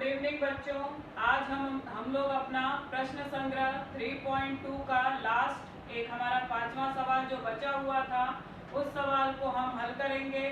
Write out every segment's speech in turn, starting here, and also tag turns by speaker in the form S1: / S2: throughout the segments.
S1: Good evening बच्चों। आज हम लोग अपना प्रश्न संग्रह 3.2 का लास्ट एक हमारा 5वां सवाल जो बचा हुआ था उस सवाल को हम हल करेंगे।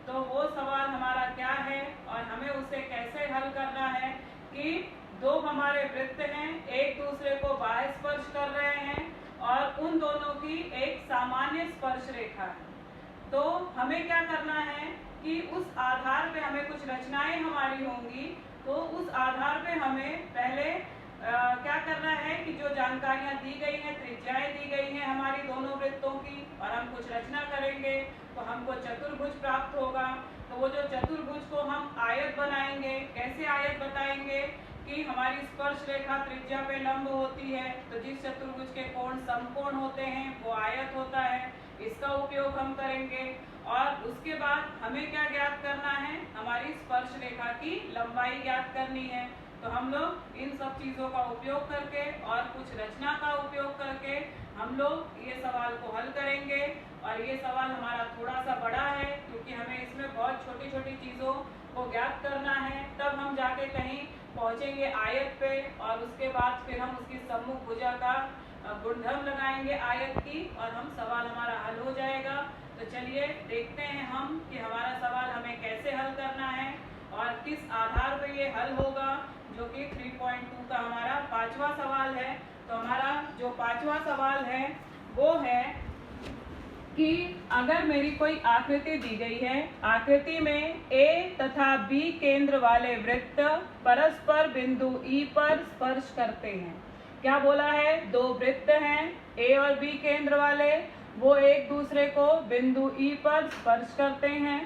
S1: तो वो सवाल हमारा क्या है और हमें उसे कैसे हल करना है कि दो हमारे वृत्त हैं, एक दूसरे को बाह्य स्पर्श कर रहे हैं और उन दोनों की एक सामान्य स्पर्श रेखा है। तो हमें क्या करना है कि उस आधार पे हमें कुछ रचनाएं हमारी होंगी, तो उस आधार पे हमें पहले क्या करना है कि जो जानकारियां दी गई हैं, त्रिज्याएं दी गई हैं हमारी दोनों वृत्तों की, और हम कुछ रचना करेंगे तो हमको चतुर्भुज प्राप्त होगा। तो वो जो चतुर्भुज को हम आयत बनाएंगे। कैसे आयत बताएंगे कि हमारी स्पर्श रेखा त्रिज्या पे लंब होती है, तो जिस चतुर्भुज के कोण समकोण होते हैं वो आयत होता है। इसका उपयोग हम करेंगे और उसके बाद हमें क्या ज्ञात करना है, हमारी स्पर्श रेखा की लंबाई ज्ञात करनी है। तो हम लोग इन सब चीज़ों का उपयोग करके और कुछ रचना का उपयोग करके हम लोग ये सवाल को हल करेंगे। और ये सवाल हमारा थोड़ा सा बड़ा है क्योंकि हमें इसमें बहुत छोटी छोटी चीज़ों को ज्ञात करना है, तब हम जाके कहीं पहुँचेंगे आयत पे और उसके बाद फिर हम उसकी सम्मुख भुजा का गुणधर्म लगाएंगे आयत की और हम सवाल हमारा हल हो जाएगा। तो चलिए देखते हैं हम कि हमारा सवाल हमें कैसे हल करना है और किस आधार पर ये हल होगा, जो कि 3.2 का हमारा 5वां सवाल है। तो हमारा जो 5वां सवाल है वो है कि अगर मेरी कोई आकृति दी गई है, आकृति में A तथा B केंद्र वाले वृत्त परस्पर बिंदु E पर स्पर्श करते हैं। क्या बोला है, दो वृत्त हैं A और B केंद्र वाले, वो एक दूसरे को बिंदु E पर स्पर्श करते हैं।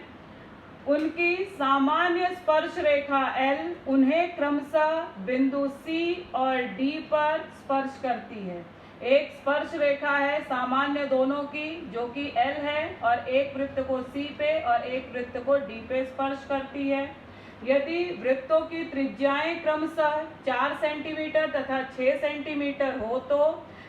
S1: उनकी सामान्य स्पर्श रेखा L उन्हें क्रमशः बिंदु C और D पर स्पर्श करती है। एक स्पर्श रेखा है सामान्य दोनों की जो कि L है और एक वृत्त को C पे और एक वृत्त को D पे स्पर्श करती है। यदि वृत्तों की त्रिज्याएं क्रमशः 4 सेंटीमीटर तथा 6 सेंटीमीटर हो तो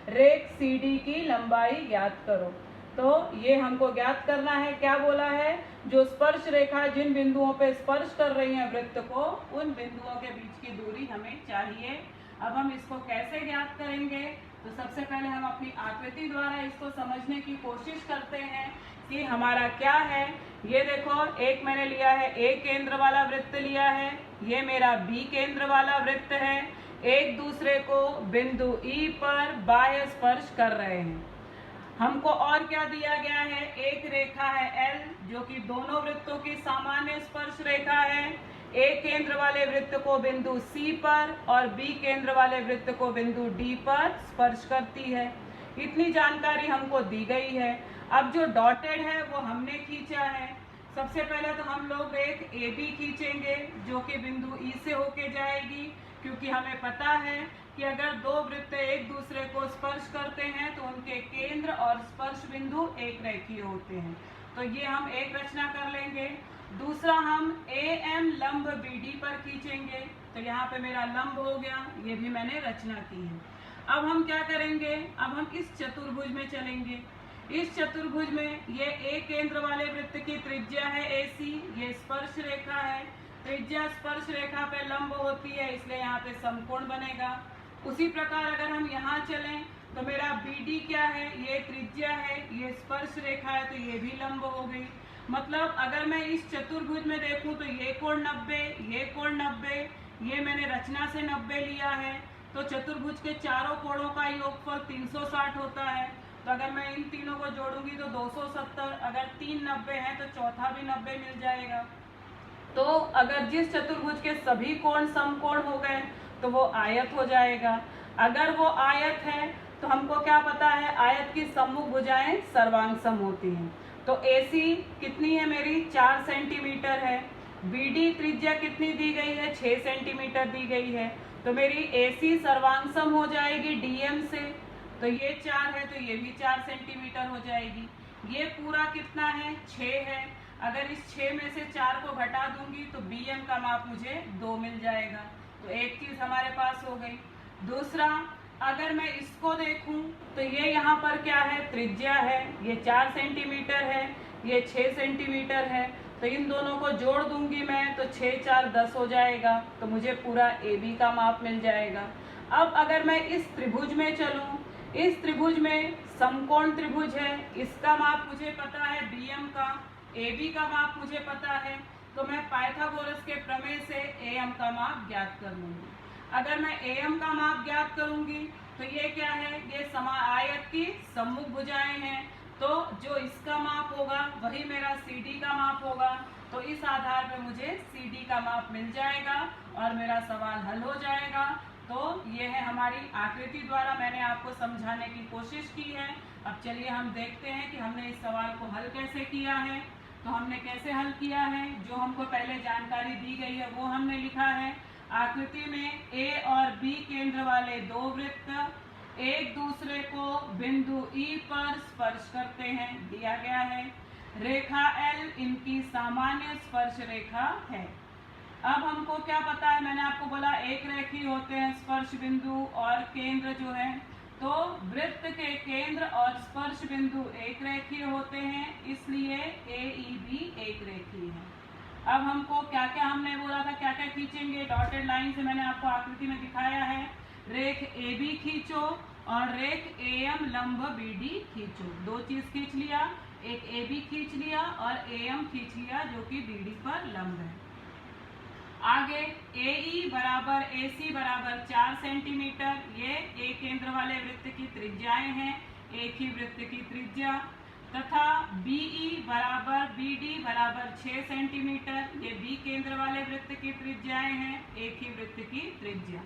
S1: रेख CD की लंबाई ज्ञात करो। तो ये हमको ज्ञात करना है। क्या बोला है, जो स्पर्श रेखा जिन बिंदुओं पे स्पर्श कर रही है वृत्त को, उन बिंदुओं के बीच की दूरी हमें चाहिए। अब हम इसको कैसे ज्ञात करेंगे, तो सबसे पहले हम अपनी आकृति द्वारा इसको समझने की कोशिश करते हैं कि हमारा क्या है। ये देखो, एक मैंने लिया है A केंद्र वाला वृत्त लिया है, ये मेरा B केंद्र वाला वृत्त है। एक दूसरे को बिंदु E पर बाह्य स्पर्श कर रहे हैं। हमको और क्या दिया गया है, एक रेखा है L जो कि दोनों वृत्तों की सामान्य स्पर्श रेखा है। A केंद्र वाले वृत्त को बिंदु C पर और B केंद्र वाले वृत्त को बिंदु D पर स्पर्श करती है। इतनी जानकारी हमको दी गई है। अब जो डॉटेड है वो हमने खींचा है। सबसे पहले तो हम लोग एक AB खींचेंगे जो कि बिंदु E से होके जाएगी, क्योंकि हमें पता है कि अगर दो वृत्त एक दूसरे को स्पर्श करते हैं तो उनके केंद्र और स्पर्श बिंदु एक रेखीय होते हैं। तो ये हम एक रचना कर लेंगे। दूसरा हम AM लंब BD पर खींचेंगे, तो यहाँ पे मेरा लंब हो गया, ये भी मैंने रचना की है। अब हम क्या करेंगे, अब हम इस चतुर्भुज में चलेंगे। इस चतुर्भुज में ये A केंद्र वाले वृत्त की त्रिज्या है AC, ये स्पर्श रेखा है। त्रिज्या स्पर्श रेखा पे लंब होती है, इसलिए यहाँ पे समकोण बनेगा। उसी प्रकार अगर हम यहाँ चलें तो मेरा BD क्या है, ये त्रिज्या है, ये स्पर्श रेखा है, तो ये भी लंब हो गई। मतलब अगर मैं इस चतुर्भुज में देखूं तो ये कोण 90, ये कोण 90, ये मैंने रचना से 90 लिया है। तो चतुर्भुज के चारों कोणों का योगफल 360 होता है। तो अगर मैं इन तीनों को जोड़ूंगी तो 270, अगर 3 90 है तो चौथा भी 90 मिल जाएगा। तो अगर जिस चतुर्भुज के सभी कोण समकोण हो गए तो वो आयत हो जाएगा। अगर वो आयत है तो हमको क्या पता है, आयत की सम्मुख भुजाएं सर्वांग सम होती हैं। तो AC कितनी है मेरी, 4 सेंटीमीटर है। BD त्रिज्या कितनी दी गई है, 6 सेंटीमीटर दी गई है। तो मेरी AC सर्वांग सम हो जाएगी DM से। तो ये 4 है तो ये भी 4 सेंटीमीटर हो जाएगी। ये पूरा कितना है, 6 है। अगर इस 6 में से 4 को घटा दूंगी तो BM का माप मुझे 2 मिल जाएगा। तो एक चीज हमारे पास हो गई। दूसरा, अगर मैं इसको देखूं तो ये यहाँ पर क्या है, त्रिज्या है, ये 4 सेंटीमीटर है, ये 6 सेंटीमीटर है। तो इन दोनों को जोड़ दूंगी मैं, तो 6 4 10 हो जाएगा, तो मुझे पूरा AB का माप मिल जाएगा। अब अगर मैं इस त्रिभुज में चलूं, इस त्रिभुज में समकोण त्रिभुज है, इसका माप मुझे पता है BM का, AB का माप मुझे पता है, तो मैं पाइथागोरस के प्रमेय से AM का माप ज्ञात कर लूंगी। अगर मैं AM का माप ज्ञात करूंगी तो ये क्या है, ये आयत की सम्मुख भुजाएं हैं, तो जो इसका माप होगा वही मेरा CD का माप होगा। तो इस आधार पे मुझे CD का माप मिल जाएगा और मेरा सवाल हल हो जाएगा। तो ये है हमारी आकृति द्वारा मैंने आपको समझाने की कोशिश की है। अब चलिए हम देखते हैं कि हमने इस सवाल को हल कैसे किया है। तो हमने कैसे हल किया है, जो हमको पहले जानकारी दी गई है वो हमने लिखा है। आकृति में A और B केंद्र वाले दो वृत्त एक दूसरे को बिंदु E पर स्पर्श करते हैं, दिया गया है। रेखा L इनकी सामान्य स्पर्श रेखा है। अब हमको क्या पता है, मैंने आपको बोला एक रेखीय होते हैं स्पर्श बिंदु और केंद्र जो है, तो वृत्त के केंद्र और स्पर्श बिंदु एक रेखीय होते हैं, इसलिए AEB एक रेखीय है। अब हमको क्या क्या हमने बोला था, क्या क्या खींचेंगे, डॉटेड लाइन से मैंने आपको आकृति में दिखाया है। रेख AB खींचो और रेख AM लंब BD खींचो, दो चीज खींच लिया, एक AB खींच लिया और AM खींच लिया जो कि BD पर लंब है। आगे AE बराबर AC बराबर 4 सेंटीमीटर, ये A केंद्र वाले वृत्त की त्रिज्याएं हैं, एक ही वृत्त की त्रिज्या, तथा BE बराबर BD बराबर 6 सेंटीमीटर, ये B केंद्र वाले वृत्त की त्रिज्याएं हैं, एक ही वृत्त की त्रिज्या।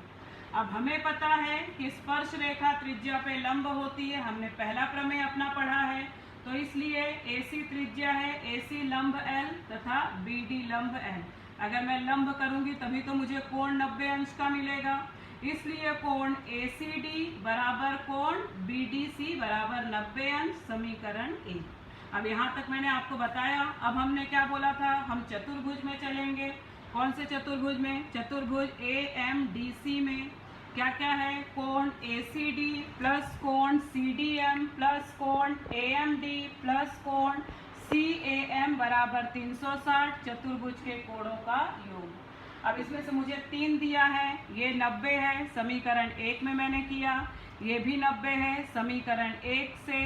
S1: अब हमें पता है कि स्पर्श रेखा त्रिज्या पे लंब होती है, हमने पहला प्रमेय अपना पढ़ा है, तो इसलिए AC त्रिज्या है, AC लंब L तथा BD लंब L। अगर मैं लंब करूंगी तभी तो मुझे कोण 90 अंश का मिलेगा, इसलिए कोण ACD बराबर कोण BDC बराबर 90 अंश, समीकरण 1। अब यहाँ तक मैंने आपको बताया। अब हमने क्या बोला था, हम चतुर्भुज में चलेंगे। कौन से चतुर्भुज में, चतुर्भुज AMDC में क्या क्या है, कोण ACD प्लस कोण CDM प्लस कोण AMD प्लस कोण CAM बराबर 360, चतुर्भुज के कोणों का योग। अब इसमें से मुझे 3 दिया है, ये 90 है, समीकरण 1 में मैंने किया, ये भी 90 है समीकरण 1 से,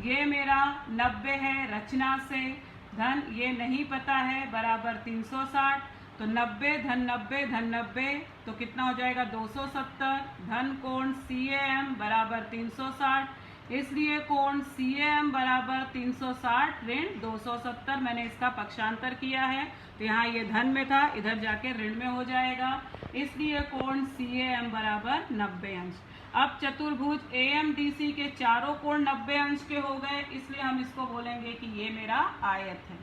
S1: ये मेरा 90 है रचना से, धन ये नहीं पता है बराबर 360, तो 90 धन 90 धन 90 तो कितना हो जाएगा 270, धन कोण CAM बराबर 360, इसलिए कोण CAM बराबर 360 ऋण 270, मैंने इसका पक्षांतर किया है, तो यहाँ ये धन में था, इधर जाके ऋण में हो जाएगा, इसलिए कोण CAM बराबर 90 अंश। अब चतुर्भुज AMDC के चारों कोण 90 अंश के हो गए, इसलिए हम इसको बोलेंगे कि ये मेरा आयत है।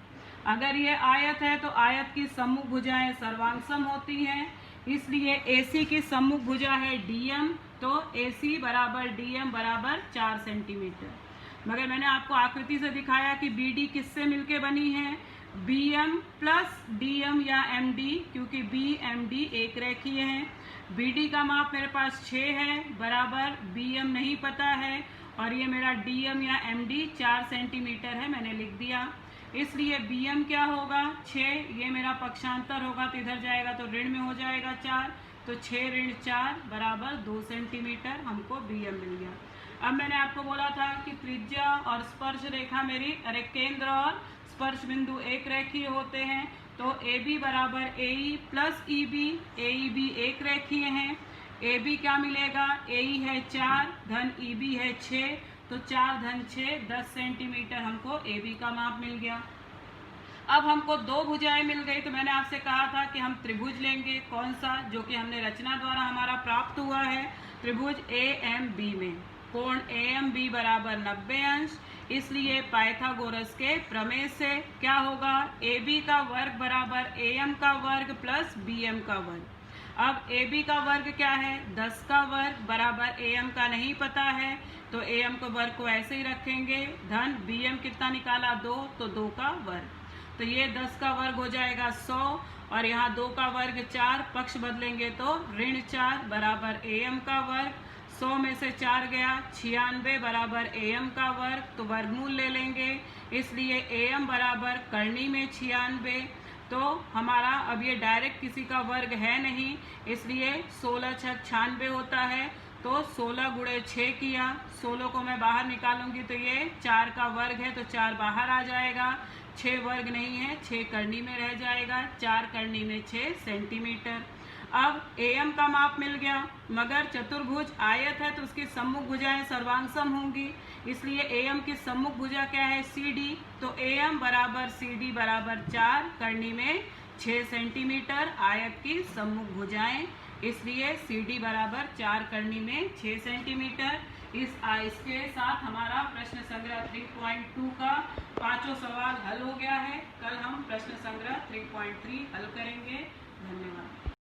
S1: अगर ये आयत है तो आयत की सम्मुख भुजाएं सर्वांगसम होती हैं, इसलिए AC की सम्मुख भुजा है DM, तो AC बराबर DM बराबर 4 सेंटीमीटर। मगर मैंने आपको आकृति से दिखाया कि BD किससे मिलके बनी है, BM प्लस DM या MD, क्योंकि BMD एक रेखीय है। BD का माप मेरे पास 6 है बराबर BM नहीं पता है, और ये मेरा DM या MD 4 सेंटीमीटर है, मैंने लिख दिया, इसलिए BM क्या होगा 6, ये मेरा पक्षांतर होगा तो इधर जाएगा तो ऋण में हो जाएगा 4, तो 6 ऋण 4 बराबर 2 सेंटीमीटर, हमको BM मिल गया। अब मैंने आपको बोला था कि त्रिज्या और स्पर्श रेखा मेरी केंद्र और स्पर्श बिंदु एक रेखीय होते हैं, तो AB बराबर AE प्लस EB, AEB एक रेखीय हैं, AB क्या मिलेगा, AE है 4 धन EB है 6, तो 4 धन 6 10 सेंटीमीटर हमको AB का माप मिल गया। अब हमको दो भुजाएं मिल गई, तो मैंने आपसे कहा था कि हम त्रिभुज लेंगे, कौन सा, जो कि हमने रचना द्वारा हमारा प्राप्त हुआ है, त्रिभुज AMB में कोण AMB बराबर 90 अंश, इसलिए पाइथागोरस के प्रमेय से क्या होगा, AB का वर्ग बराबर AM का वर्ग प्लस BM का वर्ग। अब AB का वर्ग क्या है, 10 का वर्ग बराबर AM का नहीं पता है, तो AM के वर्ग को ऐसे ही रखेंगे, धन BM कितना निकाला 2, तो 2 का वर्ग, तो ये 10 का वर्ग हो जाएगा 100, और यहाँ 2 का वर्ग 4, पक्ष बदलेंगे तो ऋण 4 बराबर AM का वर्ग, 100 में से 4 गया 96 बराबर AM का वर्ग, तो वर्गमूल ले लेंगे, इसलिए AM बराबर करनी में 96। तो हमारा अब ये डायरेक्ट किसी का वर्ग है नहीं, इसलिए 16 छक 96 होता है। तो 16 गुणे 6 किया, 16 को मैं बाहर निकालूंगी तो ये 4 का वर्ग है, तो 4 बाहर आ जाएगा। 6 वर्ग नहीं है, 6 करनी में रह जाएगा, 4 करनी में 6 सेंटीमीटर। अब AM का माप मिल गया, मगर चतुर्भुज आयत है तो उसकी सम्मुख भुजाएं सर्वांगसम होंगी, इसलिए AM की सम्मुख भुजा क्या है CD, तो AM बराबर CD बराबर 4 करनी में 6 सेंटीमीटर आयत की सम्मुख भुजाएं, इसलिए CD बराबर 4 करनी में 6 सेंटीमीटर। इसके साथ हमारा प्रश्न संग्रह 3.2 का 5वां सवाल हल हो गया है। कल हम प्रश्न संग्रह 3.3 हल करेंगे। धन्यवाद।